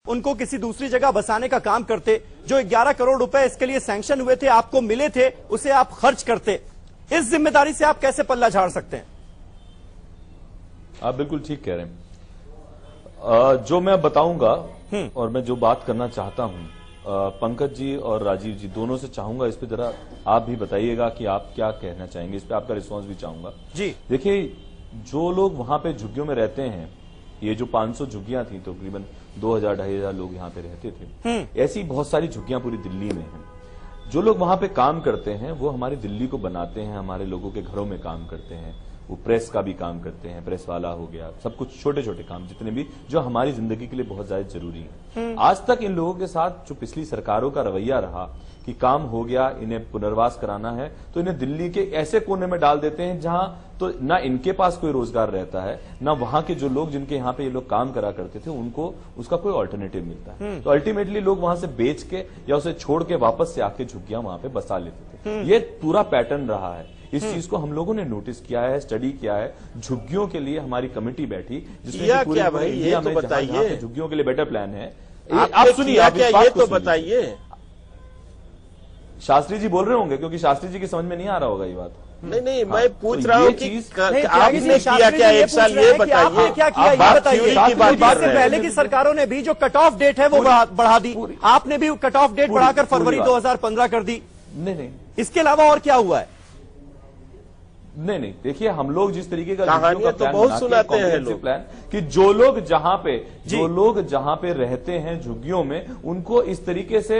उनको किसी दूसरी जगह बसाने का काम करते। जो 11 करोड़ रुपए इसके लिए सैंक्शन हुए थे, आपको मिले थे, उसे आप खर्च करते। इस जिम्मेदारी से आप कैसे पल्ला झाड़ सकते हैं? आप बिल्कुल ठीक कह रहे हैं। जो मैं बताऊंगा और मैं जो बात करना चाहता हूं, पंकज जी और राजीव जी दोनों से चाहूंगा इस पे जरा आप भी बताइएगा कि आप क्या कहना चाहेंगे। इस पे आपका रिस्पांस भी चाहूंगा जी। देखिए, जो लोग वहां पे झुग्गियों में रहते हैं, ये जो 500 झुग्गियां थी, तो तकरीबन 2000-2500 लोग यहाँ पे रहते थे। ऐसी बहुत सारी झुग्गियां पूरी दिल्ली में हैं। जो लोग वहां पे काम करते हैं वो हमारी दिल्ली को बनाते हैं, हमारे लोगों के घरों में काम करते हैं, वो प्रेस का भी काम करते हैं, प्रेस वाला हो गया, सब कुछ छोटे छोटे काम जितने भी जो हमारी जिंदगी के लिए बहुत ज्यादा जरूरी है। आज तक इन लोगों के साथ जो पिछली सरकारों का रवैया रहा कि काम हो गया, इन्हें पुनर्वास कराना है, तो इन्हें दिल्ली के ऐसे कोने में डाल देते हैं जहां तो ना इनके पास कोई रोजगार रहता है, ना वहां के जो लोग जिनके यहाँ पे ये लोग काम करा करते थे उनको उसका कोई ऑल्टरनेटिव मिलता है। तो अल्टीमेटली लोग वहां से बेच के या उसे छोड़ के वापस से आके झुग्गियां वहां पे बसा लेते थे। ये पूरा पैटर्न रहा है। इस चीज को हम लोगों ने नोटिस किया है, स्टडी किया है। झुग्गियों के लिए हमारी कमेटी बैठी जिसमें पूरे इंडिया में जहां झुग्गियों के लिए बेटर प्लान है। आप सुनिए, आप ये तो बताइए। शास्त्री जी बोल रहे होंगे क्योंकि शास्त्री जी की समझ में नहीं आ रहा होगा ये बात। नहीं, मैं पूछ रहा हूँ कि आपने किया क्या एक साल, ये बताइए। क्या किया ये बताइए। बात से पहले की सरकारों ने भी जो कट ऑफ डेट है वो बढ़ा दी, आपने भी कट ऑफ डेट बढ़ाकर फरवरी 2015 कर दी। नहीं, इसके अलावा और क्या हुआ है? नहीं, देखिए, हम लोग जिस तरीके का कहानियां तो बहुत सुनाते हैं लोग, प्लान कि जो लोग जहां पे रहते हैं झुग्गियों में, उनको इस तरीके से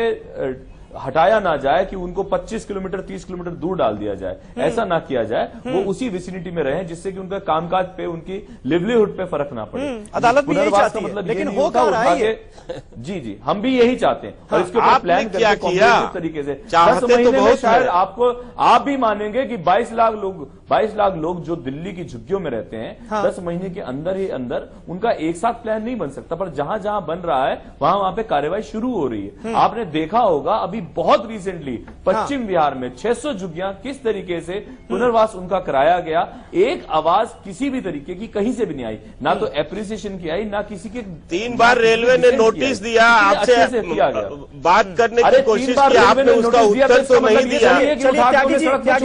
हटाया ना जाए कि उनको 25 किलोमीटर 30 किलोमीटर दूर डाल दिया जाए। ऐसा ना किया जाए, वो उसी विसिनिटी में रहें जिससे कि उनका कामकाज पे, उनकी लिवलीहुड पे फर्क ना पड़े। अदालत भी यही चाहती है, लेकिन हो कहाँ रहा है? जी, हम भी यही चाहते हैं। और इसके ऊपर प्लान क्या किया तरीके से 10 महीने में शायद आप भी मानेंगे कि 22 लाख लोग जो दिल्ली की झुग्गियों में रहते हैं, 10 महीने के अंदर ही अंदर उनका एक साथ प्लान नहीं बन सकता। पर जहां जहां बन रहा है वहां पे कार्रवाई शुरू हो रही है। आपने देखा होगा अभी बहुत रिसेंटली पश्चिम बिहार में 600 झुग्गियां किस तरीके से पुनर्वास उनका कराया गया। एक आवाज किसी भी तरीके की कहीं से भी नहीं आई, ना तो एप्रिसिएशन की आई, ना किसी के। 3 बार रेलवे ने नोटिस दिया, आपसे किया गया, बात करने की कोशिश की, आपने उसका उत्तर तो नहीं दिया। त्यागी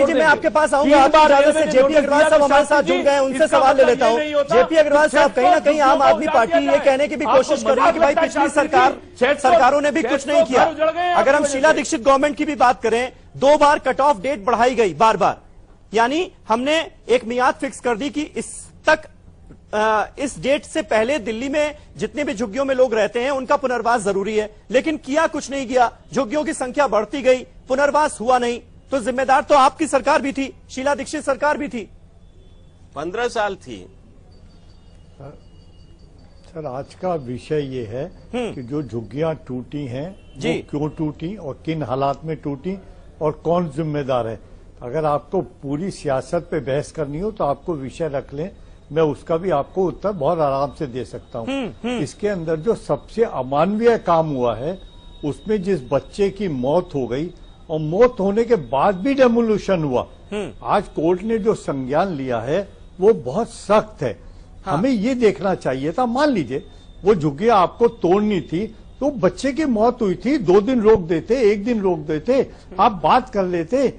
जी, मैं आपके पास आऊंगा। जेपी अग्रवाल साहब हमारे साथ जुड़ गए, उनसे सवाल ले लेता हूँ। जेपी अग्रवाल साहब, कहीं ना कहीं आम आदमी पार्टी ये कहने की भी कोशिश कर रही है कि भाई पिछली सरकारों ने भी कुछ नहीं किया। अगर हम शीला दीक्षित गवर्नमेंट की भी बात करें, 2 बार कट ऑफ डेट बढ़ाई गई, बार, यानी हमने एक मियाद फिक्स कर दी कि इस डेट से पहले दिल्ली में जितने भी झुग्गियों में लोग रहते हैं उनका पुनर्वास जरूरी है, लेकिन किया कुछ नहीं गया। झुग्गियों की संख्या बढ़ती गई, पुनर्वास हुआ नहीं। तो जिम्मेदार तो आपकी सरकार भी थी, शीला दीक्षित सरकार भी थी, 15 साल थी। सर, आज का विषय ये है कि जो झुग्गियां टूटी हैं वो क्यों टूटी और किन हालात में टूटी और कौन जिम्मेदार है। अगर आपको पूरी सियासत पे बहस करनी हो तो आपको विषय रख लें, मैं उसका भी आपको उत्तर बहुत आराम से दे सकता हूँ। इसके अंदर जो सबसे अमानवीय काम हुआ है उसमें जिस बच्चे की मौत हो गई और मौत होने के बाद भी डेमोलिशन हुआ, आज कोर्ट ने जो संज्ञान लिया है वो बहुत सख्त है। हमें ये देखना चाहिए था, मान लीजिए वो झुग्गियां आपको तोड़नी थी तो बच्चे की मौत हुई थी, 2 दिन रोक देते, 1 दिन रोक देते, आप बात कर लेते।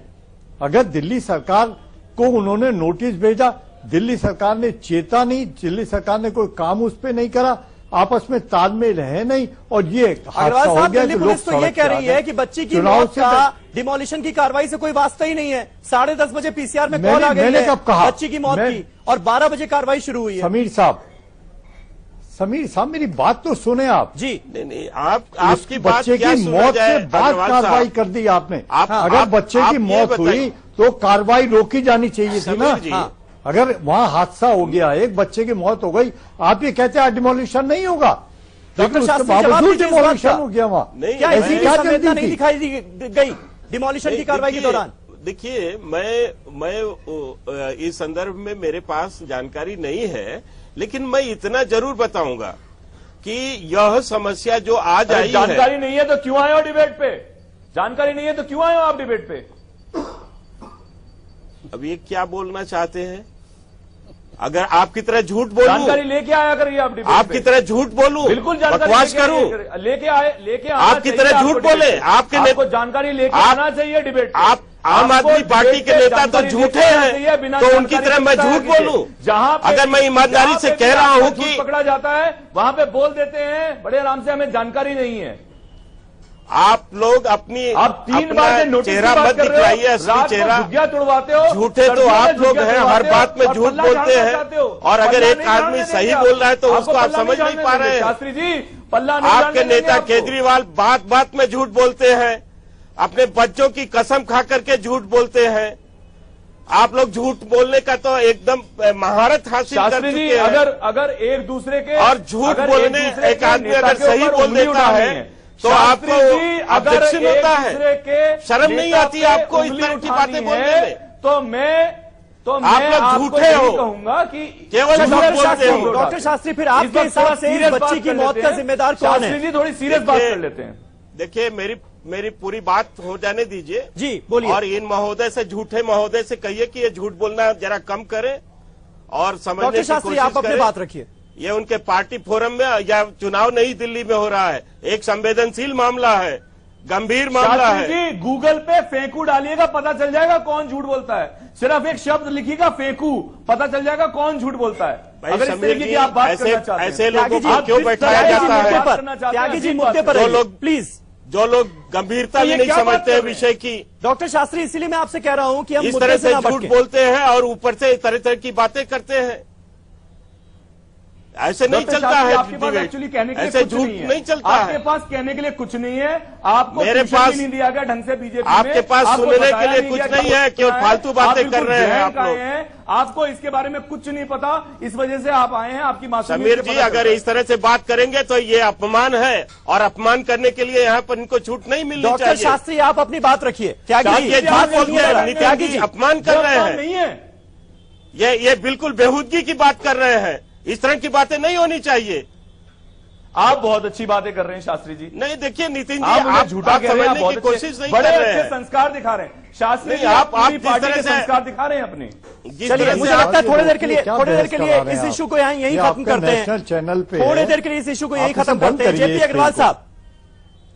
अगर दिल्ली सरकार को उन्होंने नोटिस भेजा, दिल्ली सरकार ने चेता नहीं, दिल्ली सरकार ने कोई काम उस पर नहीं करा, आपस में तालमेल है नहीं, और ये अग्रवाल साहब, दिल्ली पुलिस तो ये कह रही है कि बच्ची की मौत का डिमोलिशन की कार्रवाई से कोई वास्ता ही नहीं है। 10:30 बजे पीसीआर में कॉल आ गई है बच्ची की मौत की, और 12 बजे कार्रवाई शुरू हुई है। समीर साहब मेरी बात तो सुने आप जी। नहीं, आपकी बच्चे की मौत के बाद कार्रवाई कर दी आपने। अगर बच्चे की मौत हुई तो कार्रवाई रोकी जानी चाहिए थी ना। अगर वहां हादसा हो गया, एक बच्चे की मौत हो गई, आप ये कहते हैं डिमोलिशन नहीं होगा, लेकिन उसके बावजूद डिमोलिशन हो गया वहां। क्या ऐसी संवेदना नहीं दिखाई गई डिमोलिशन की कार्रवाई के दौरान? देखिए, मैं इस संदर्भ में मेरे पास जानकारी नहीं है, लेकिन मैं इतना जरूर बताऊंगा कि यह समस्या जो आज आई है। जानकारी नहीं है तो क्यों आए हो डिबेट पे? जानकारी नहीं है तो क्यों आए हो आप डिबेट पे? अब ये क्या बोलना चाहते हैं? अगर आपकी तरह झूठ बोलूं, जानकारी लेके आया करिए आप डिबेट आपकी तरह झूठ बोलूं, बिल्कुल जानकारी बकवास करूं, लेके आपकी तरह झूठ बोले, आपके जानकारी लेके आना चाहिए डिबेट। आप आम आदमी पार्टी के नेता तो झूठे हैं, तो उनकी तरह मैं झूठ बोलूं? जहां अगर मैं ईमानदारी से कह रहा हूं कि पकड़ा जाता है वहां पे बोल देते हैं बड़े आराम से, हमें जानकारी नहीं है। आप लोग अपनी आप 3 बार नोटिस चेहरा मत दिखलाइए, असली चेहरा तुड़वाते हो। झूठे तो आप लोग हैं, हर बात में झूठ बोलते हैं। और अगर एक आदमी सही बोल रहा है तो उसको आप समझ नहीं पा रहे हैं। शास्त्री जी, पल्ला आपके नेता केजरीवाल बात बात में झूठ बोलते हैं, अपने बच्चों की कसम खा करके झूठ बोलते हैं। आप लोग झूठ बोलने का तो एकदम महारत हासिल कर चुके हैं। अगर एक दूसरे के और झूठ बोलने एक आदमी अगर सही बोल देता है तो आपको ऑब्जेक्शन होता है, शर्म नहीं आती आपको इस तरह की बातें बोलने में? तो मैं आप लोग झूठे हो, कहूंगा कि केवल झूठ बोलते हो। डॉक्टर शास्त्री, फिर आपके हिसाब से इस बच्ची की मौत का जिम्मेदार कौन है? शास्त्री जी, थोड़ी सीरियस बात कर लेते हैं। देखिए, मेरी पूरी बात हो जाने दीजिए जी, बोलिए। और इन महोदय से, झूठे महोदय से कहिए कि ये झूठ बोलना जरा कम करें और समझने की कोशिश करें। आप अपनी बात रखिए। ये उनके पार्टी फोरम में या चुनाव नई दिल्ली में हो रहा है, एक संवेदनशील मामला है, गंभीर मामला है। जी, गूगल पे फेंकू डालिएगा, पता चल जाएगा कौन झूठ बोलता है। सिर्फ एक शब्द लिखिएगा फेंकू, पता चल जाएगा कौन झूठ बोलता है। अगर इस तरीके की आप बात करना चाहते हैं, ऐसे लोगों को क्यों बैठाया जाता है? त्यागी जी, मुद्दे पर प्लीज। जो लोग गंभीरता भी नहीं समझते हैं विषय की। डॉक्टर शास्त्री, इसीलिए मैं आपसे कह रहा हूं कि हम इस तरह से झूठ बोलते हैं और ऊपर से तरह तरह की बातें करते हैं। ऐसे नहीं चलता है, आपके पास एक्चुअली कहने के लिए ऐसे कुछ झूठ नहीं चलता है। आपके पास कहने के लिए कुछ नहीं है, आपको मेरे पास नहीं दिया गया ढंग से बीजेपी में। आपके पास सुनने के लिए कुछ नहीं है, केवल फालतू बातें कर रहे हैं आप लोग। आपको इसके बारे में कुछ नहीं पता, इस वजह से आप आए हैं। आपकी समीर जी, अगर इस तरह से बात करेंगे तो ये अपमान है, और अपमान करने के लिए यहाँ पर इनको छूट नहीं मिलनी चाहिए। डॉक्टर शास्त्री, आप अपनी बात रखिए। त्यागी जी अपमान कर रहे हैं, नहीं है ये बिल्कुल बेहूदगी की बात कर रहे हैं। इस तरह की बातें नहीं होनी चाहिए। आप बहुत अच्छी बातें कर रहे हैं शास्त्री जी। नहीं, देखिए नितिन जी, आप झूठा समझने की कोशिश नहीं कर रहे हैं। संस्कार दिखा रहे हैं शास्त्री जी, आप पार्टी के संस्कार दिखा रहे हैं अपने। चलिए, मुझे लगता है थोड़ी देर के लिए इस इशू को यहीं खत्म करते हैं। नेशनल चैनल पे थोड़ी देर के लिए इस इशू को यहीं खत्म करते हैं। जेपी अग्रवाल साहब,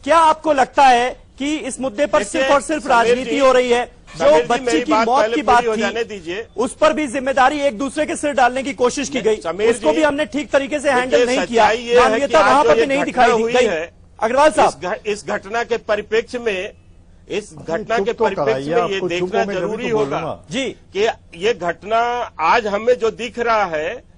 क्या आपको लगता है कि इस मुद्दे पर सिर्फ और सिर्फ राजनीति हो रही है? जो बच्ची की मौत की बात थी, उस पर भी जिम्मेदारी एक दूसरे के सिर डालने की कोशिश की गई, उसको भी हमने ठीक तरीके से हैंडल नहीं किया, मानवीयता वहां पर भी नहीं दिखाई दी गई। अग्रवाल साहब, इस घटना के परिप्रेक्ष्य में ये देखना जरूरी होगा जी कि ये घटना आज हमें जो दिख रहा है,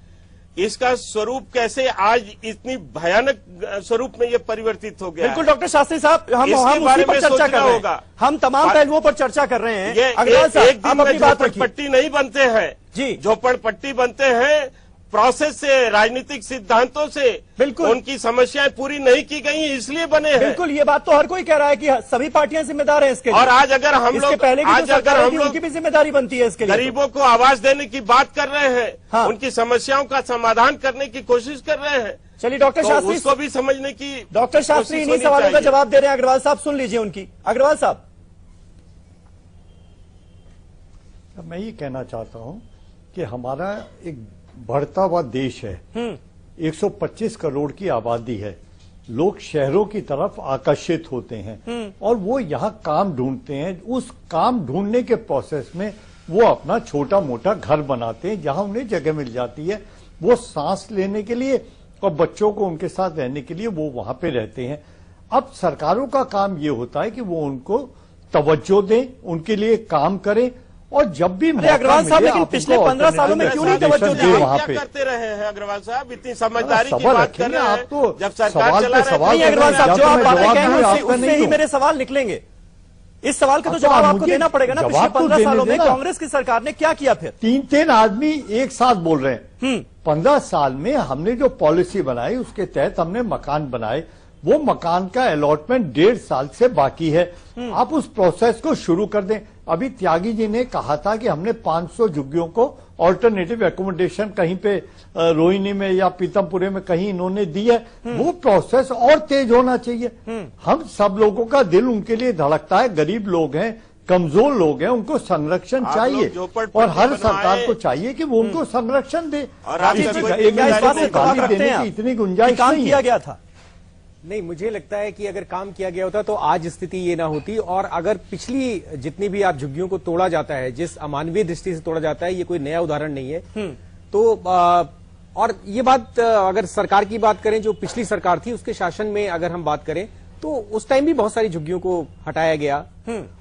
इसका स्वरूप कैसे आज इतनी भयानक स्वरूप में ये परिवर्तित हो गया। बिल्कुल डॉक्टर शास्त्री साहब, हम उसी पर चर्चा कर रहे हैं। हम तमाम पहलुओं पर चर्चा कर रहे हैं। ये एक दिन में झोपड़पट्टी नहीं बनते हैं जी, झोपड़पट्टी बनते हैं प्रोसेस से, राजनीतिक सिद्धांतों से। बिल्कुल उनकी समस्याएं पूरी नहीं की गई, इसलिए बने हैं। बिल्कुल, ये बात तो हर कोई कह रहा है कि सभी पार्टियां जिम्मेदार हैं इसके लिए। और आज अगर हम लोग पहले उनकी भी जिम्मेदारी बनती है इसके लिए। गरीबों को आवाज देने की बात कर रहे हैं, हाँ। उनकी समस्याओं का समाधान करने की कोशिश कर रहे हैं। चलिए डॉक्टर शास्त्री, उसको भी समझने की डॉक्टर शास्त्री इन्हीं सवालों का जवाब दे रहे हैं। अग्रवाल साहब, सुन लीजिए उनकी। अग्रवाल साहब, मैं ये कहना चाहता हूँ कि हमारा एक बढ़ता हुआ देश है, 125 करोड़ की आबादी है, लोग शहरों की तरफ आकर्षित होते हैं और वो यहाँ काम ढूंढते हैं। उस काम ढूंढने के प्रोसेस में वो अपना छोटा मोटा घर बनाते हैं जहाँ उन्हें जगह मिल जाती है, वो सांस लेने के लिए और बच्चों को उनके साथ रहने के लिए वो वहां पे रहते हैं। अब सरकारों का काम ये होता है कि वो उनको तवज्जो दें, उनके लिए काम करें, और जब भी अग्रवाल साहब, लेकिन पिछले 15 सालों में क्यों नहीं तवज्जो दी वहां पे करते रहे हैं? अग्रवाल साहब इतनी समझदारी की बात कर रहे हैं, आप तो जब सरकार चला रहे हैं। अग्रवाल साहब, जो आप बातें कहेंगे उससे ही मेरे सवाल निकलेंगे। इस सवाल का तो जवाब आपको देना पड़ेगा ना। पिछले 15 सालों में कांग्रेस की सरकार ने क्या किया? फिर 3 आदमी एक साथ बोल रहे हैं। 15 साल में हमने जो पॉलिसी बनाई उसके तहत हमने मकान बनाए, वो मकान का अलॉटमेंट 1.5 साल से बाकी है। आप उस प्रोसेस को शुरू कर दें। अभी त्यागी जी ने कहा था कि हमने 500 झुग्गियों को ऑल्टरनेटिव एकोमोडेशन कहीं पे रोहिणी में या पीतमपुरे में कहीं इन्होंने दी है। वो प्रोसेस और तेज होना चाहिए। हम सब लोगों का दिल उनके लिए धड़कता है, गरीब लोग हैं, कमजोर लोग हैं, उनको संरक्षण चाहिए और हर सरकार को चाहिए कि वो उनको संरक्षण दे। और इतनी गुंजाइश काम किया गया था नहीं, मुझे लगता है कि अगर काम किया गया होता तो आज स्थिति ये ना होती। और अगर पिछली जितनी भी आप झुग्गियों को तोड़ा जाता है, जिस अमानवीय दृष्टि से तोड़ा जाता है, ये कोई नया उदाहरण नहीं है। तो और ये बात अगर सरकार की बात करें, जो पिछली सरकार थी उसके शासन में अगर हम बात करें तो उस टाइम भी बहुत सारी झुग्गियों को हटाया गया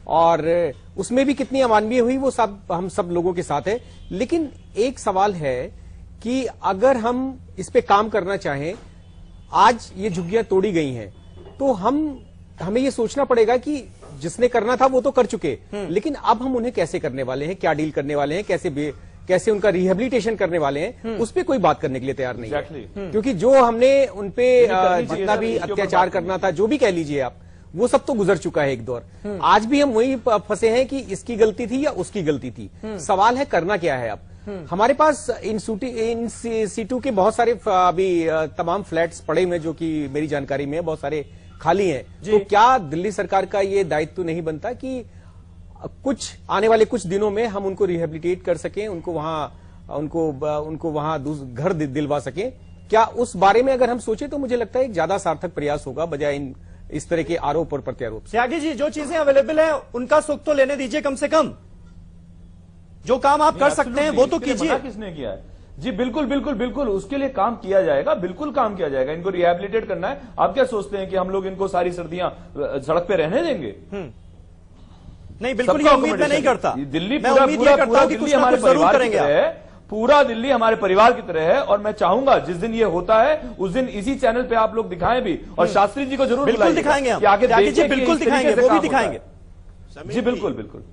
और उसमें भी कितनी अमानवीय हुई वो सब हम सब लोगों के साथ है। लेकिन एक सवाल है कि अगर हम इस पे काम करना चाहें, आज ये झुग्गियां तोड़ी गई हैं, तो हमें ये सोचना पड़ेगा कि जिसने करना था वो तो कर चुके, लेकिन अब हम उन्हें कैसे करने वाले हैं, क्या डील करने वाले हैं, कैसे उनका रिहेबिलिटेशन करने वाले हैं, उस पर कोई बात करने के लिए तैयार नहीं है। क्योंकि जो हमने उनपे जितना भी अत्याचार करना था, जो भी कह लीजिए आप, वो सब तो गुजर चुका है एक दौर। आज भी हम वही फंसे हैं कि इसकी गलती थी या उसकी गलती थी। सवाल है करना क्या है अब। हमारे पास इन सीटू के बहुत सारे अभी तमाम फ्लैट्स पड़े हुए, जो कि मेरी जानकारी में बहुत सारे खाली हैं। तो क्या दिल्ली सरकार का ये दायित्व नहीं बनता कि कुछ आने वाले कुछ दिनों में हम उनको रिहेबिलिटेट कर सकें, उनको वहां घर दिलवा सकें? क्या उस बारे में अगर हम सोचे तो मुझे लगता है एक ज्यादा सार्थक प्रयास होगा, बजाय इस तरह के आरोप और प्रत्यारोप। त्यागी जी, जो चीजें अवेलेबल है उनका सुख तो लेने दीजिए, कम से कम जो काम आप कर सकते हैं वो तो कीजिए। किसने किया है जी? बिल्कुल बिल्कुल बिल्कुल, उसके लिए काम किया जाएगा, बिल्कुल काम किया जाएगा। इनको रिहेबिलिटेट करना है। आप क्या सोचते हैं कि हम लोग इनको सारी सर्दियां सड़क पे रहने देंगे? नहीं, बिल्कुल ये उम्मीद मैं नहीं करता। दिल्ली पूरा दिल्ली हमारे परिवार की तरह है, पूरा दिल्ली हमारे परिवार की तरह है। और मैं चाहूंगा जिस दिन ये होता है उस दिन इसी चैनल पे आप लोग दिखाएं भी, और शास्त्री जी को जरूर बिल्कुल दिखाएंगे हम, आगे बिल्कुल दिखाएंगे, वो भी दिखाएंगे जी। बिल्कुल बिल्कुल।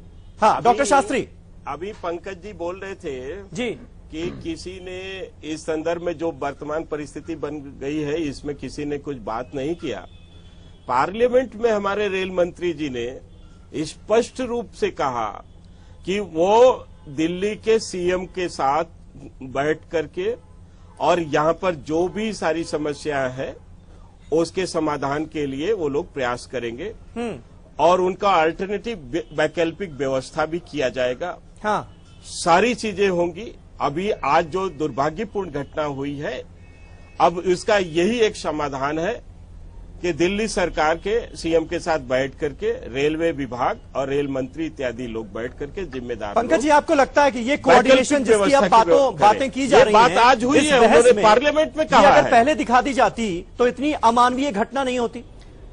हाँ डॉक्टर शास्त्री, अभी पंकज जी बोल रहे थे जी कि किसी ने इस संदर्भ में जो वर्तमान परिस्थिति बन गई है, इसमें किसी ने कुछ बात नहीं किया। पार्लियामेंट में हमारे रेल मंत्री जी ने स्पष्ट रूप से कहा कि वो दिल्ली के सीएम के साथ बैठ करके और यहां पर जो भी सारी समस्याएं हैं उसके समाधान के लिए वो लोग प्रयास करेंगे और उनका अल्टरनेटिव वैकल्पिक व्यवस्था भी किया जाएगा। हाँ, सारी चीजें होंगी। अभी आज जो दुर्भाग्यपूर्ण घटना हुई है, अब इसका यही एक समाधान है कि दिल्ली सरकार के सीएम के साथ बैठ करके रेलवे विभाग और रेल मंत्री इत्यादि लोग बैठ करके जिम्मेदार। पंकज जी, आपको लगता है कि ये कोऑर्डिनेशन जिसकी आप बातें की जा रही हैं, बात आज हुई है, उन्होंने पार्लियामेंट में कहा, अगर पहले दिखा दी जाती तो इतनी अमानवीय घटना नहीं होती?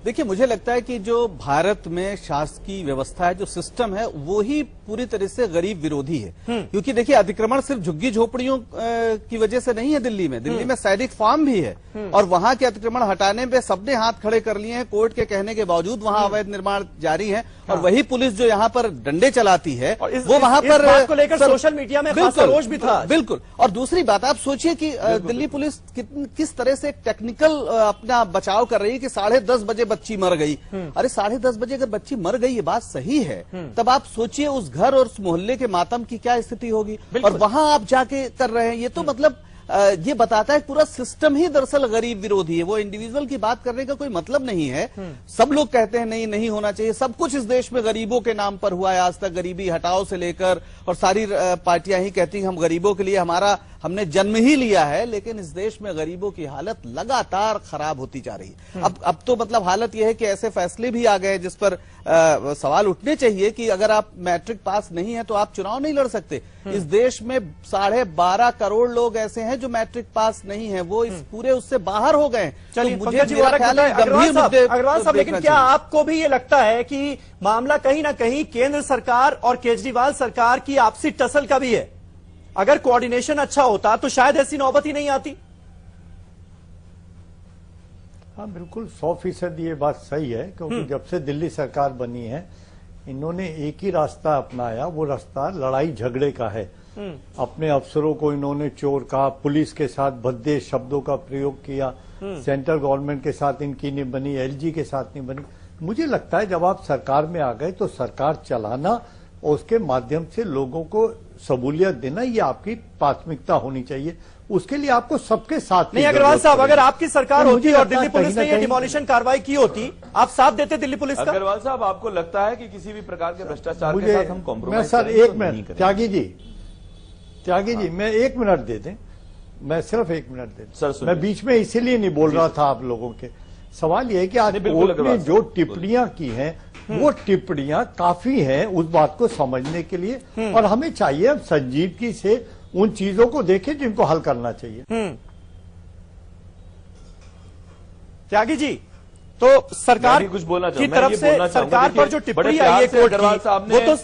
देखिए, मुझे लगता है कि जो भारत में शासकीय व्यवस्था है, जो सिस्टम है, वो ही पूरी तरह से गरीब विरोधी है। क्योंकि देखिए, अतिक्रमण सिर्फ झुग्गी झोपड़ियों की वजह से नहीं है। दिल्ली में सैनिक फार्म भी है और वहां के अतिक्रमण हटाने पे सबने हाथ खड़े कर लिए हैं। कोर्ट के कहने के बावजूद वहां अवैध निर्माण जारी है और वही पुलिस जो यहाँ पर डंडे चलाती है, वो वहां पर को लेकर सोशल मीडिया में खासा रोष भी था। बिल्कुल। और दूसरी बात, आप सोचिए कि दिल्ली पुलिस किस तरह से टेक्निकल अपना बचाव कर रही है कि 10:30 बजे बच्ची मर गई। अरे 10:30 बजे अगर बच्ची मर गई, ये बात सही है, तब आप सोचिए उस घर और उस मोहल्ले के मातम की क्या स्थिति होगी। और वहां आप जाके कर रहे हैं, ये तो मतलब ये बताता है पूरा सिस्टम ही दरअसल गरीब विरोधी है। वो इंडिविजुअल की बात करने का कोई मतलब नहीं है। सब लोग कहते हैं नहीं होना चाहिए। सब कुछ इस देश में गरीबों के नाम पर हुआ है आज तक, गरीबी हटाओ से लेकर, और सारी पार्टियां ही कहती हैं हम गरीबों के लिए हमने जन्म ही लिया है। लेकिन इस देश में गरीबों की हालत लगातार खराब होती जा रही है। अब तो मतलब हालत यह है कि ऐसे फैसले भी आ गए जिस पर सवाल उठने चाहिए कि अगर आप मैट्रिक पास नहीं है तो आप चुनाव नहीं लड़ सकते। इस देश में 12.5 करोड़ लोग ऐसे हैं जो मैट्रिक पास नहीं है, वो इस पूरे उससे बाहर हो गए। चलिए, तो मुझे अग्रवाल साहब, लेकिन क्या आपको भी ये लगता है कि मामला कहीं ना कहीं केंद्र सरकार और केजरीवाल सरकार की आपसी टसल का भी है? अगर कोऑर्डिनेशन अच्छा होता तो शायद ऐसी नौबत ही नहीं आती। हाँ, बिल्कुल 100% ये बात सही है, क्योंकि जब से दिल्ली सरकार बनी है इन्होंने एक ही रास्ता अपनाया, वो रास्ता लड़ाई झगड़े का है। अपने अफसरों को इन्होंने चोर कहा, पुलिस के साथ भद्दे शब्दों का प्रयोग किया, सेंट्रल गवर्नमेंट के साथ इनकी नहीं बनी, एलजी के साथ नहीं बनी। मुझे लगता है जब आप सरकार में आ गए तो सरकार चलाना और उसके माध्यम से लोगों को सहूलियत देना, ये आपकी प्राथमिकता होनी चाहिए। उसके लिए आपको सबके साथ नहीं। अग्रवाल साहब, अगर आपकी सरकार होती और दिल्ली पुलिस ने ये डिमोलिशन कार्रवाई की होती, आप साथ देते दिल्ली पुलिस का? अग्रवाल साहब, आपको लगता है कि किसी भी प्रकार के भ्रष्टाचार के साथ हम कॉम्प्रोमाइज? सर एक मिनट त्यागी जी, मैं 1 मिनट दे दें, मैं सिर्फ 1 मिनट दे दें। मैं बीच में इसीलिए नहीं बोल रहा था आप लोगों के। सवाल यह है कि आज कोर्ट ने जो टिप्पणियां की हैं वो टिप्पणियां काफी हैं उस बात को समझने के लिए, और हमें चाहिए हम संजीदगी से उन चीजों को देखें जिनको हल करना चाहिए। त्यागी जी, तो सरकार कुछ बोलना की तरफ से सरकार पर जो टिप्पणी आई है कोर्ट की, वो तो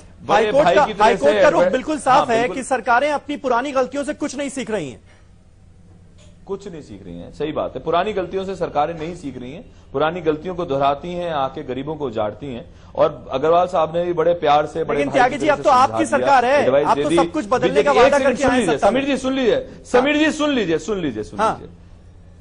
हाईकोर्ट का रुख बिल्कुल साफ है कि सरकारें अपनी पुरानी गलतियों से कुछ नहीं सीख रही हैं। कुछ नहीं सीख रही हैं, सही बात है। पुरानी गलतियों से सरकारें नहीं सीख रही हैं, पुरानी गलतियों को दोहराती हैं, आके गरीबों को उजाड़ती हैं। और अग्रवाल साहब ने भी बड़े प्यार से, बड़े त्यागी जी, अब तो आपकी सरकार है, आप तो सब कुछ बदलने का वादा करके आए हैं। समीर जी सुन लीजिए।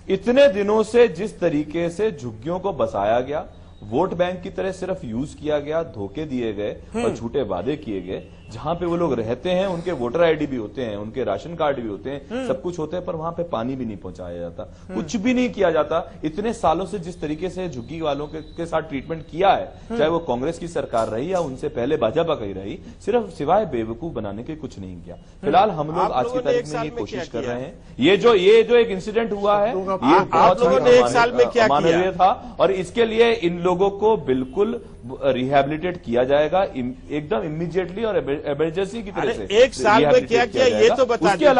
इतने दिनों से जिस तरीके से झुग्गियों को बसाया गया, वोट बैंक की तरह सिर्फ यूज किया गया, धोखे दिए गए और झूठे वादे किए गए, जहां पे वो लोग रहते हैं उनके वोटर आईडी भी होते हैं, उनके राशन कार्ड भी होते हैं, सब कुछ होते हैं, पर वहां पे पानी भी नहीं पहुंचाया जाता, कुछ भी नहीं किया जाता। इतने सालों से जिस तरीके से झुग्गी वालों के साथ ट्रीटमेंट किया है, चाहे वो कांग्रेस की सरकार रही या उनसे पहले भाजपा की रही, सिर्फ सिवाय बेवकूफ बनाने के कुछ नहीं किया। फिलहाल हम लोग आज की तारीख में ये कोशिश कर रहे हैं। ये जो एक इंसिडेंट हुआ है, ये आप लोगों ने 1 साल में क्या किया था, और इसके लिए इन लोगों को बिल्कुल रिहेबिलिटेट किया जाएगा एकदम इमीडिएटली और इमरजेंसी की तरह से। 1 साल में क्या किया ये तो बता दीजिए।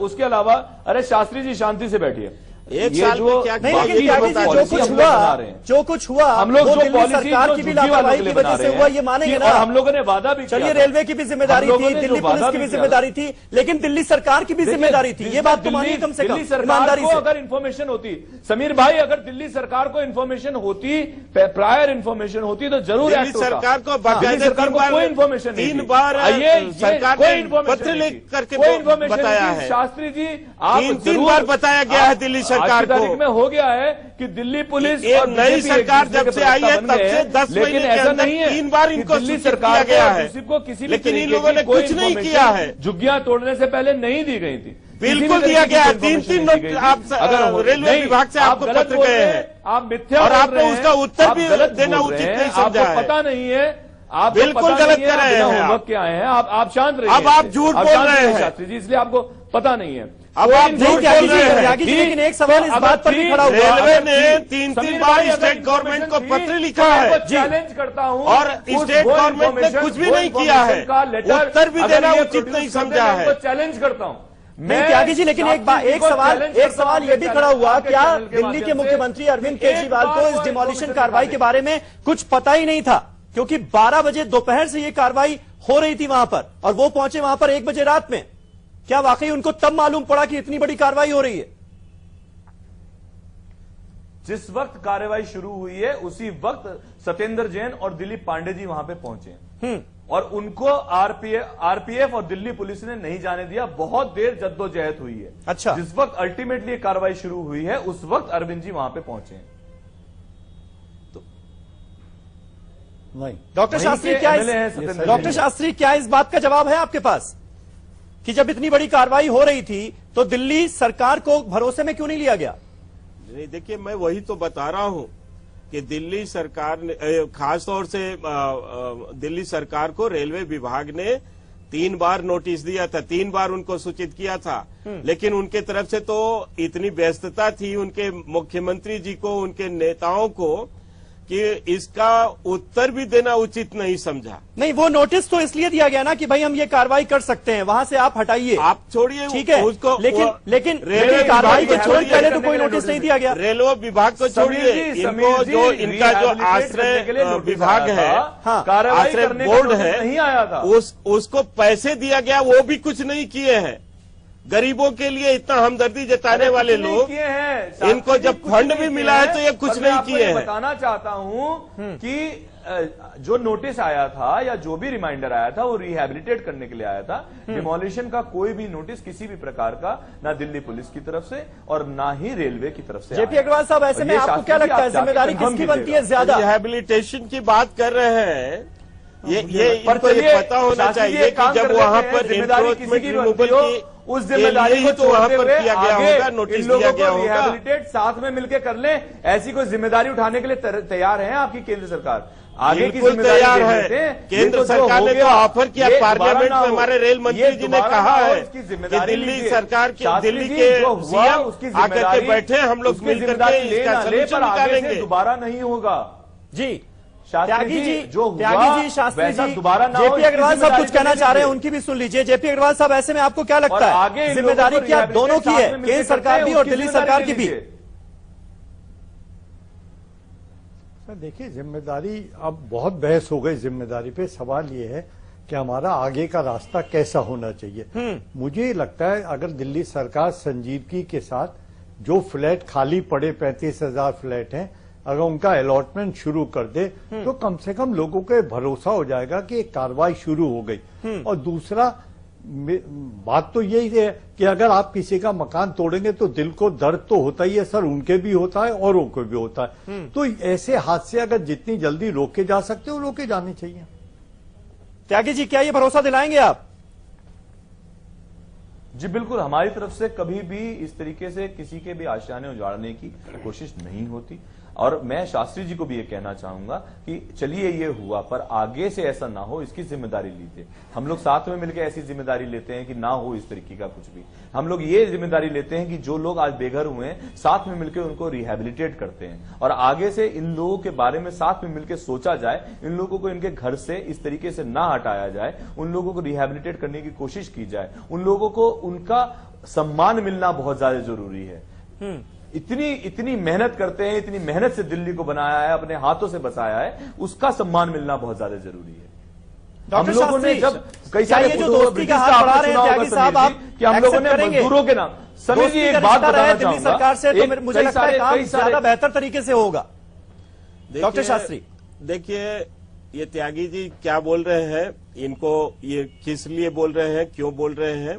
उसके अलावा अरे शास्त्री जी शांति से बैठिए। 1 साल में क्या जो कुछ हुआ हम लोग जो पॉलिसी सरकार की भी लापरवाही की वजह से हुआ, ये मानेंगे ना? और हम लोगों ने वादा भी चलिए, रेलवे की भी जिम्मेदारी थी, दिल्ली पुलिस की भी जिम्मेदारी थी, लेकिन दिल्ली सरकार की भी जिम्मेदारी थी। ये बात तो मानिए कम से कम ईमानदारी से। अगर इन्फॉर्मेशन होती, समीर भाई, अगर दिल्ली सरकार को इन्फॉर्मेशन होती, प्रायर इन्फॉर्मेशन होती, तो जरूर दिल्ली सरकार को कोई इन्फॉर्मेशन 3 बार सरकार ने पत्र लिख करके बताया है। शास्त्री जी, आप 3 बार बताया गया है दिल्ली सरकार को में हो गया है कि दिल्ली पुलिस और नई सरकार जब से आई है तब से 10 महीने के अंदर 3 बार इनको दिल्ली सरकार गया है, को किसी लेकिन इन लोगों ने कुछ नहीं किया है। झुग्गियां तोड़ने से पहले नहीं दी गई थी, बिल्कुल दिया गया है। 3 नोट आप रेलवे विभाग से आपको पत्र गए हैं, आप मिथ्या, और आपने उसका उत्तर भी देना उचित नहीं समझा है। पता नहीं है, आप बिल्कुल गलत कर रहे हैं। होमवर्क के आए हैं, आप शांत रहिए। अब आप झूठ बोल रहे हैं शास्त्री जी, इसलिए आपको पता नहीं है। अब आप झूठ बोल रहे हैं। लेकिन एक सवाल इस बात पर भी खड़ा हुआ, रेलवे ने 3 बार स्टेट गवर्नमेंट को पत्र लिखा है, चैलेंज करता हूं, और स्टेट गवर्नमेंट ने कुछ भी नहीं किया है, उत्तर भी देना उचित नहीं समझा है। चैलेंज करता हूं नहीं त्यागी जी, लेकिन एक सवाल ये भी खड़ा हुआ, क्या दिल्ली के मुख्यमंत्री अरविंद केजरीवाल को इस डिमोलिशन कार्रवाई के बारे में कुछ पता ही नहीं था? क्योंकि 12 बजे दोपहर से ये कार्रवाई हो रही थी वहां पर, और वो पहुंचे वहां पर 1 बजे रात में। क्या वाकई उनको तब मालूम पड़ा कि इतनी बड़ी कार्रवाई हो रही है? जिस वक्त कार्रवाई शुरू हुई है उसी वक्त सत्येंद्र जैन और दिलीप पांडे जी वहां पे पहुंचे, और उनको आरपीएफ और दिल्ली पुलिस ने नहीं जाने दिया। बहुत देर जद्दोजहद हुई है। अच्छा, जिस वक्त अल्टीमेटली कार्रवाई शुरू हुई है उस वक्त अरविंद जी वहां पे पहुंचे हैं। नहीं, डॉक्टर शास्त्री, क्या इस बात का जवाब है आपके पास कि जब इतनी बड़ी कार्रवाई हो रही थी तो दिल्ली सरकार को भरोसे में क्यों नहीं लिया गया? नहीं, देखिए, मैं वही तो बता रहा हूं कि दिल्ली सरकार ने, खासतौर से दिल्ली सरकार को रेलवे विभाग ने 3 बार नोटिस दिया था, 3 बार उनको सूचित किया था, लेकिन उनके तरफ से तो इतनी व्यस्तता थी उनके मुख्यमंत्री जी को, उनके नेताओं को, कि इसका उत्तर भी देना उचित नहीं समझा। नहीं, वो नोटिस तो इसलिए दिया गया ना कि भाई हम ये कार्रवाई कर सकते हैं, वहां से आप हटाइए, आप छोड़िए, ठीक है उसको, लेकिन कार्रवाई के छोड़ पहले तो कोई नोटिस नहीं दिया गया। रेलवे विभाग को छोड़िए, इनको जो इनका जो आश्रय विभाग है, आश्रय बोर्ड है, नहीं आया था, उसको पैसे दिया गया, वो भी कुछ नहीं किए हैं। गरीबों के लिए इतना हमदर्दी जताने वाले लोग, इनको जब फंड भी मिला है तो ये कुछ नहीं किए हैं। बताना चाहता हूं कि जो नोटिस आया था या जो भी रिमाइंडर आया था वो रिहेबिलिटेट करने के लिए आया था। डिमोलिशन का कोई भी नोटिस किसी भी प्रकार का ना दिल्ली पुलिस की तरफ से और ना ही रेलवे की तरफ से। जेपी अग्रवाल साहब, ऐसे में आपको क्या लगता है जिम्मेदारी किसकी बनती है ज्यादा? रिहेबिलिटेशन की बात कर रहे हैं, ये पता होना चाहिए कि जब वहां पर एनक्रोचमेंट रिमूवल की उस जिम्मेदारी को तो वहां पर छोड़ते किया हुए गया आगे होगा, नोटिस इन लोगों दिया गया को होगा। रिहैबिलिटेट साथ में मिलकर कर ले, ऐसी कोई जिम्मेदारी उठाने के लिए तैयार है आपकी केंद्र सरकार? आगे की बिल्कुल जिम्मेदारी तैयार दे है। देते हैं। केंद्र ये तो सरकार जो ने हो तो गया, ऑफर किया, ये पार्लियामेंट दोबारा में ना हमारे हो। रेल मंत्री ये जी ने दोबारा कहा ना हो, है इसकी कि जिम्मेदारी दिल्ली लीजिए। सरकार के शास्त्री दिल्ली जी के जो हुआ, सीएम उसकी आकर के जिम्मेदारी- बैठे, हम लोग उसकी मिल करके जिम्मेदारी ले इसका ना ले, सलूशन पर आगे से निकालेंगे। दोबारा नहीं होगा। जी शास्त्री त्यागी जी, जो हुआ, त्यागी जी, शास्त्री वैसा जी, दोबारा ना हो, जेपी अग्रवाल इसकी साहब कुछ जिम्मेदारी कहना तो चाह रहे हैं, लीजिए। उनकी भी सुन लीजिए। जेपी अग्रवाल साहब, ऐसे में आपको क्या और लगता आगे है इन जिम्मेदारी लोगों को क्या दोनों की है, साथ में मिलकर केंद्र सरकार करते भी हैं, और दिल्ली उसकी सरकार की भी? जिम्मेदारी देखिए, जिम्मेदारी अब बहुत बहस हो गई जिम्मेदारी पे। सवाल ये है कि हमारा आगे का रास्ता कैसा होना चाहिए। मुझे लगता है अगर दिल्ली सरकार संजीदगी के साथ जो फ्लैट खाली पड़े 35,000 फ्लैट हैं, अगर उनका अलॉटमेंट शुरू कर दे तो कम से कम लोगों को भरोसा हो जाएगा कि एक कार्रवाई शुरू हो गई। और दूसरा बात तो यही है कि अगर आप किसी का मकान तोड़ेंगे तो दिल को दर्द तो होता ही है सर, उनके भी होता है औरों को भी होता है। तो ऐसे हादसे अगर जितनी जल्दी रोके जा सकते हो रोके जाने चाहिए। त्यागी जी, क्या ये भरोसा दिलाएंगे आप? जी बिल्कुल, हमारी तरफ से कभी भी इस तरीके से किसी के भी आशियाने उजाड़ने की कोशिश नहीं होती। और मैं शास्त्री जी को भी ये कहना चाहूंगा कि चलिए ये हुआ, पर आगे से ऐसा ना हो, इसकी जिम्मेदारी लीजिए। हम लोग साथ में मिलकर ऐसी जिम्मेदारी लेते हैं कि ना हो इस तरीके का कुछ भी। हम लोग ये जिम्मेदारी लेते हैं कि जो लोग आज बेघर हुए हैं, साथ में मिलकर उनको रिहैबिलिटेट करते हैं। और आगे से इन लोगों के बारे में साथ में मिलकर सोचा जाए, इन लोगों को इनके घर से इस तरीके से ना हटाया जाए, उन लोगों को रिहैबिलिटेट करने की कोशिश की जाए। उन लोगों को उनका सम्मान मिलना बहुत ज्यादा जरूरी है। इतनी मेहनत करते हैं, इतनी मेहनत से दिल्ली को बनाया है, अपने हाथों से बसाया है, उसका सम्मान मिलना बहुत ज्यादा जरूरी है। हम लोगों ने जब कई सारे जो दोस्ती का हाथ बढ़ा रहे हैं त्यागी साहब, आप कि हम लोगों ने मजदूरों के नाम, समीर जी एक बात बताना दिल्ली सरकार से, तो मुझे लगता है काम ज्यादा बेहतर तरीके से होगा। डॉक्टर शास्त्री, देखिए, ये त्यागी जी क्या बोल रहे हैं, इनको ये किस लिए बोल रहे हैं, क्यों बोल रहे हैं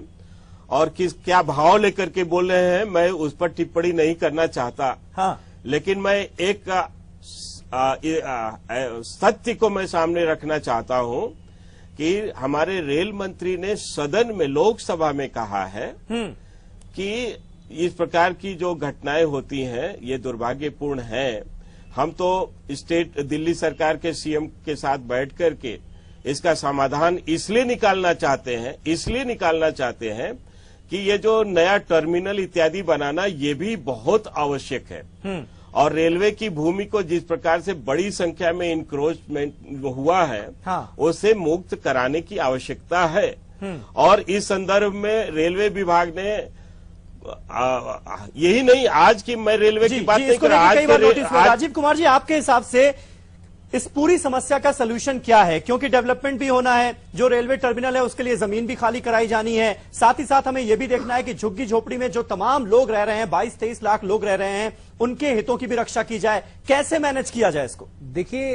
और क्या भाव लेकर के बोल रहे हैं, मैं उस पर टिप्पणी नहीं करना चाहता। हाँ। लेकिन मैं एक सत्य को मैं सामने रखना चाहता हूं कि हमारे रेल मंत्री ने सदन में, लोकसभा में कहा है कि इस प्रकार की जो घटनाएं होती हैं ये दुर्भाग्यपूर्ण है। हम तो दिल्ली सरकार के सीएम के साथ बैठ करके इसका समाधान इसलिए निकालना चाहते हैं कि ये जो नया टर्मिनल इत्यादि बनाना ये भी बहुत आवश्यक है। और रेलवे की भूमि को जिस प्रकार से बड़ी संख्या में इंक्रोचमेंट हुआ है, हाँ। उसे मुक्त कराने की आवश्यकता है। और इस संदर्भ में रेलवे विभाग ने यही नहीं, आज की मैं रेलवे की बात नहीं कर रहा, राजीव कुमार जी, आपके हिसाब से इस पूरी समस्या का सलूशन क्या है? क्योंकि डेवलपमेंट भी होना है, जो रेलवे टर्मिनल है उसके लिए जमीन भी खाली कराई जानी है, साथ ही साथ हमें यह भी देखना है कि झुग्गी झोपड़ी में जो तमाम लोग रह रहे हैं, 22-23 लाख लोग रह रहे हैं, उनके हितों की भी रक्षा की जाए। कैसे मैनेज किया जाए इसको? देखिए,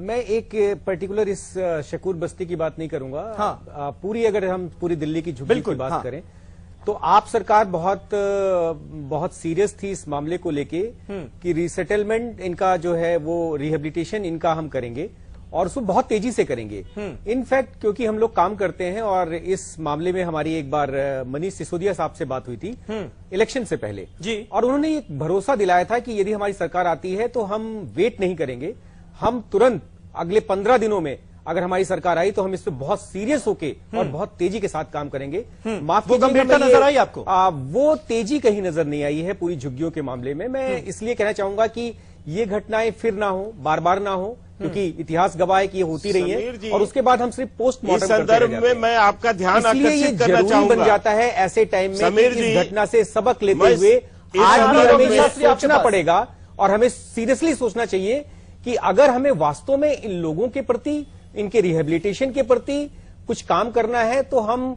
मैं एक पर्टिकुलर इस शकूर बस्ती की बात नहीं करूंगा। हाँ। पूरी अगर हम पूरी दिल्ली की झुग्गी की बात करें तो आप सरकार बहुत सीरियस थी इस मामले को लेके कि रीसेटलमेंट इनका जो है वो रिहेबिलिटेशन इनका हम करेंगे और उसको बहुत तेजी से करेंगे। इनफैक्ट क्योंकि हम लोग काम करते हैं और इस मामले में हमारी एक बार मनीष सिसोदिया साहब से बात हुई थी इलेक्शन से पहले जी, और उन्होंने एक भरोसा दिलाया था कि यदि हमारी सरकार आती है तो हम वेट नहीं करेंगे, हम तुरंत अगले 15 दिनों में अगर हमारी सरकार आई तो हम इस पे बहुत सीरियस होके और बहुत तेजी के साथ काम करेंगे। माफ वो गंभीरता नजर आई आपको? वो तेजी कहीं नजर नहीं आई है पूरी झुग्गियों के मामले में। मैं इसलिए कहना चाहूंगा कि ये घटनाएं फिर ना हो, बार बार ना हो, क्योंकि इतिहास गवाह है कि ये होती रही है और उसके बाद हम सिर्फ पोस्टमार्टम संदर्भ में मैं आपका ध्यान आकर्षित करना चाहूंगा। बन जाता है ऐसे टाइम में इस घटना से सबक लेते हुए आज भी हमें ये सोचना पड़ेगा और हमें सीरियसली सोचना चाहिए कि अगर हमें वास्तव में इन लोगों के प्रति, इनके रिहेबिलिटेशन के प्रति कुछ काम करना है तो हम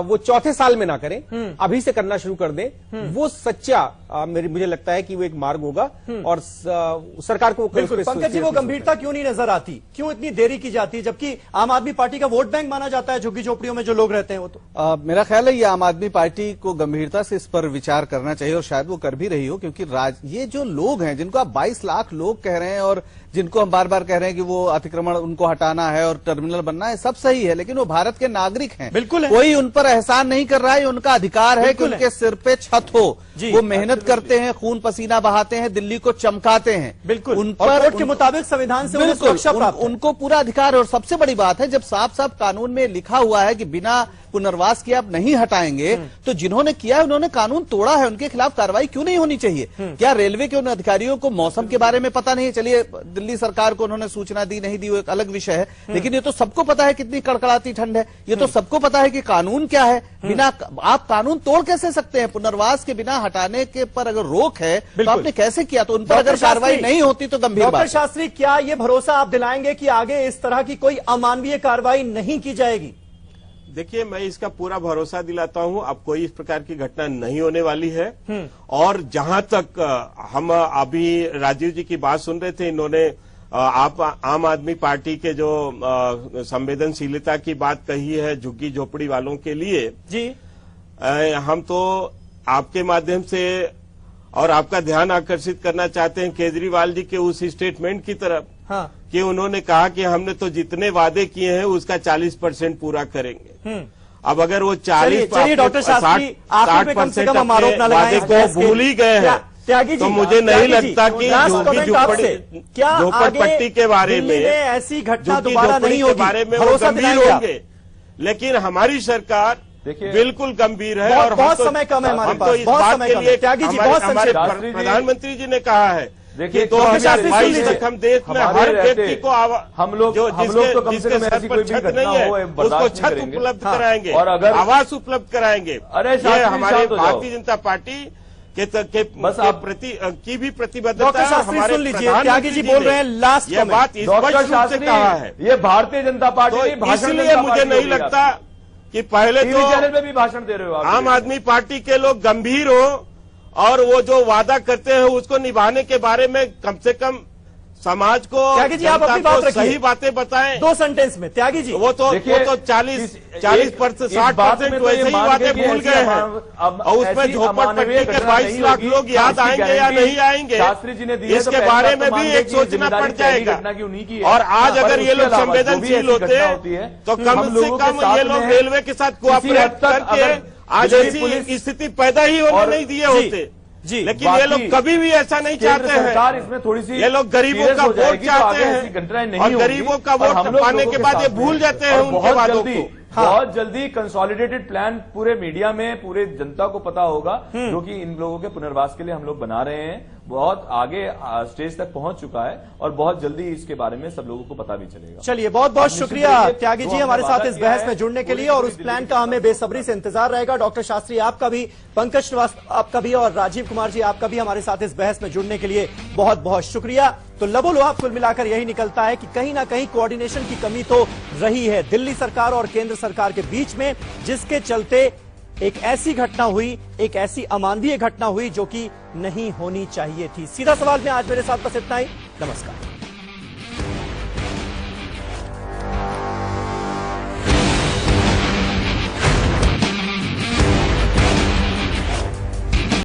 वो चौथे साल में ना करें, अभी से करना शुरू कर दें। वो सच्चा मुझे लगता है कि वो एक मार्ग होगा और सरकार को। पंकज जी, वो गंभीरता क्यों नहीं नजर आती? क्यों इतनी देरी की जाती है, जबकि आम आदमी पार्टी का वोट बैंक माना जाता है झुग्गी झोपड़ियों में जो लोग रहते हैं? वो तो मेरा ख्याल है ये आम आदमी पार्टी को गंभीरता से इस पर विचार करना चाहिए और शायद वो कर भी रही हो, क्योंकि ये जो लोग हैं जिनको आप 22 लाख लोग कह रहे हैं और जिनको हम बार बार कह रहे हैं कि वो अतिक्रमण उनको हटाना है और टर्मिनल बनना है, सब सही है, लेकिन वो भारत के नागरिक हैं। बिल्कुल है। कोई उन पर एहसान नहीं कर रहा है, उनका अधिकार है कि उनके सिर पे छत हो। वो मेहनत करते हैं, खून पसीना बहाते हैं, दिल्ली को चमकाते हैं। बिल्कुल, उन और पर कोर्ट के मुताबिक संविधान से उन्हें सुरक्षा प्राप्त है। उनको पूरा अधिकार है। और सबसे बड़ी बात है, जब साफ साफ कानून में लिखा हुआ है कि बिना पुनर्वास किए आप नहीं हटाएंगे, तो जिन्होंने किया है उन्होंने कानून तोड़ा है, उनके खिलाफ कार्रवाई क्यों नहीं होनी चाहिए? क्या रेलवे के उन अधिकारियों को मौसम के बारे में पता नहीं है? चलिए, दिल्ली सरकार को उन्होंने सूचना दी नहीं दी वो एक अलग विषय है, लेकिन ये तो सबको पता है कितनी कड़कड़ाती ठंड है। ये तो सबको पता है कि कानून क्या है। बिना आप कानून तोड़ कैसे सकते हैं? पुनर्वास के बिना हटाने के पर अगर रोक है तो आपने कैसे किया? तो उन पर अगर कार्रवाई नहीं होती तो गंभीर बात। डॉक्टर शास्त्री, क्या ये भरोसा आप दिलाएंगे कि आगे इस तरह की कोई अमानवीय कार्रवाई नहीं की जाएगी? देखिए, मैं इसका पूरा भरोसा दिलाता हूं, अब कोई इस प्रकार की घटना नहीं होने वाली है। और जहां तक हम अभी राजीव जी की बात सुन रहे थे, इन्होंने आप आम आदमी पार्टी के जो संवेदनशीलता की बात कही है झुग्गी झोपड़ी वालों के लिए जी, हम तो आपके माध्यम से और आपका ध्यान आकर्षित करना चाहते हैं केजरीवाल जी के उस स्टेटमेंट की तरफ, हाँ, कि उन्होंने कहा कि हमने तो जितने वादे किए हैं उसका 40% पूरा करेंगे। अब अगर वो 40 डॉक्टर शास्त्री, आप पे कम से कम हम आरोप न लगाएं, वादे को भूल ही गए हैं, त्यागी जी, तो मुझे नहीं लगता कि झोपड़पट्टी के बारे में ऐसी घटना दोबारा नहीं होगी, बारे में वो गंभीर होंगे। लेकिन हमारी सरकार बिल्कुल गंभीर है। और बहुत समय कम है हमारे पास, बहुत समय कम है। त्यागी जी, बहुत हमारे प्रधानमंत्री जी ने कहा है कि 2022 तक हम देश में हर व्यक्ति को हम लोग तो कम से कम ऐसी कोई भी घटना हो उसको छत उपलब्ध कराएंगे और अगर आवास उपलब्ध कराएंगे। अरे ये हमारे भारतीय जनता पार्टी के बस आप प्रति की भी प्रतिबद्धता है। हमारे सुन लीजिए, त्यागी जी बोल रहे हैं लास्ट ये बात स्पष्ट रूप से कहा है। ये भारतीय जनता पार्टी, इसलिए मुझे नहीं लगता कि पहले तो चैनल में भी भाषण दे रहे हो आम आदमी पार्टी के लोग गंभीर हो और वो जो वादा करते हैं उसको निभाने के बारे में कम से कम समाज को, त्यागी जी आप अपनी बात सही बातें बताएं। 2 सेंटेंस में त्यागी जी, वो तो 40% 60% वैसे ही बातें भूल गए हैं। और उसमें झोपड़पट्टी के 22 लाख लोग याद आएंगे या नहीं आएंगे, शास्त्री जी ने दिए, इसके बारे में भी एक सोचना पड़ जाएगा। और आज अगर ये लोग संवेदनशील होते तो कम से कम ये लोग रेलवे के साथ कोऑपरेट करके आज ऐसी स्थिति पैदा ही होने नहीं दिए होते जी। लेकिन ये लोग कभी भी ऐसा नहीं चाहते हैं। इसमें थोड़ी सी ये लोग गरीबों का वोट चाहते हैं और गरीबों का वोट पाने के बाद ये भूल जाते हैं उनके वादों को। बहुत जल्दी कंसोलिडेटेड प्लान पूरे मीडिया में पूरे जनता को पता होगा, जो कि इन लोगों के पुनर्वास के लिए हम लोग बना रहे हैं। बहुत आगे स्टेज तक पहुंच चुका है और बहुत जल्दी इसके बारे में सब लोगों को पता भी चलेगा। चलिए, बहुत बहुत शुक्रिया त्यागी जी हमारे साथ इस बहस में जुड़ने के लिए, और उस प्लान का हमें बेसब्री से इंतजार रहेगा। डॉक्टर शास्त्री आपका भी, पंकज श्रीवास्तव आपका भी और राजीव कुमार जी आपका भी हमारे साथ इस बहस में जुड़ने के लिए बहुत बहुत शुक्रिया। तो लबोलुआब कुल मिलाकर यही निकलता है कि कहीं ना कहीं कोऑर्डिनेशन की कमी तो रही है दिल्ली सरकार और केंद्र सरकार के बीच में, जिसके चलते एक ऐसी घटना हुई, एक ऐसी अमानवीय घटना हुई जो कि नहीं होनी चाहिए थी। सीधा सवाल में आज मेरे साथ बस इतना ही। नमस्कार।